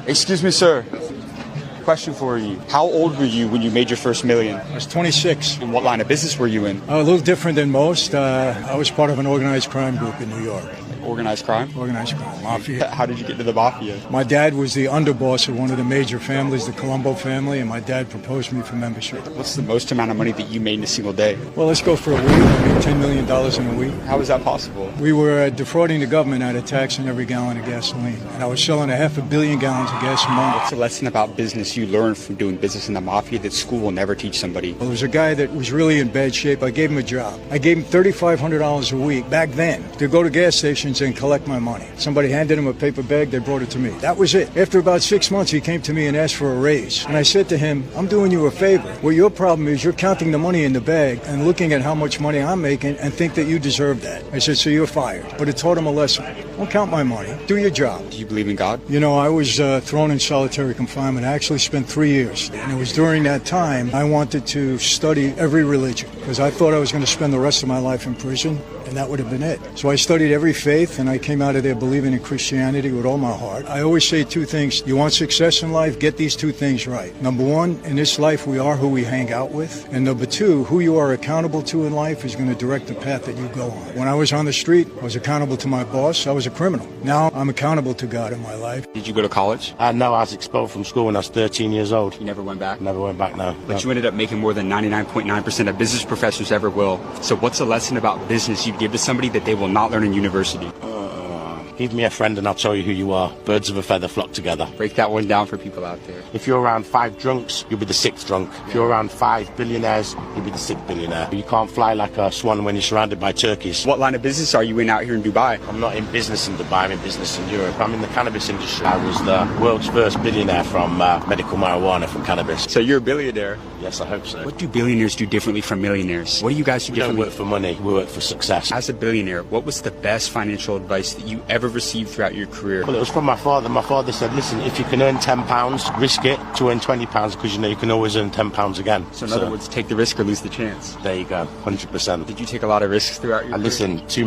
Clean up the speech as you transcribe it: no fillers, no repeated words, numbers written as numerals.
Excuse me, sir. Question for you. How old were you when you made your first million? I was 26. And what line of business were you in? A little different than most. I was part of an organized crime group in New York. Organized crime? Organized crime. Mafia. How did you get into the Mafia? My dad was the underboss of one of the major families, the Colombo family, and my dad proposed me for membership. What's the most amount of money that you made in a single day? Well, let's go for a week. I made $10 million in a week. How is that possible? We were defrauding the government out of tax on every gallon of gasoline. And I was selling 500 million gallons of gas a month. What's a lesson about business you learned from doing business in the Mafia that school will never teach somebody? Well, there was a guy that was really in bad shape. I gave him a job. I gave him $3,500 a week back then to go to gas stations and collect my money. Somebody handed him a paper bag, they brought it to me. That was it. After about 6 months, he came to me and asked for a raise. And I said to him, I'm doing you a favor. Well, your problem is you're counting the money in the bag and looking at how much money I'm making and think that you deserve that. I said, so you're fired. But it taught him a lesson. Don't count my money. Do your job. Do you believe in God? You know, I was thrown in solitary confinement. I actually spent 3 years. And it was during that time I wanted to study every religion because I thought I was going to spend the rest of my life in prison. And that would have been it. So I studied every faith, and I came out of there believing in Christianity with all my heart. I always say two things. You want success in life? Get these two things right. Number one, in this life, we are who we hang out with. And number two, who you are accountable to in life is going to direct the path that you go on. When I was on the street, I was accountable to my boss. I was a criminal. Now I'm accountable to God in my life. Did you go to college? No, I was expelled from school when I was 13 years old. You never went back? Never went back, no. But you ended up making more than 99.9% of business professors ever will. So what's a lesson about business you'd give to somebody that they will not learn in university? Give me a friend and I'll tell you who you are. Birds of a feather flock together. Break that one down for people out there. If you're around 5 drunks, you'll be the 6th drunk. If you're around 5 billionaires, you'll be the 6th billionaire. You can't fly like a swan when you're surrounded by turkeys. What line of business are you in out here in Dubai? I'm not in business in Dubai, I'm in business in Europe. I'm in the cannabis industry. I was the world's first billionaire from medical marijuana from cannabis. So you're a billionaire? Yes, I hope so. What do billionaires do differently from millionaires? What do you guys do differently? We don't work for money, we work for success. As a billionaire, what was the best financial advice that you ever received throughout your career? Well, it was from my father. My father said, listen, if you can earn £10, risk it to earn £20 because you know you can always earn £10 again. So in other words, take the risk or lose the chance. There you go, 100%. Did you take a lot of risks throughout your career? Listen, too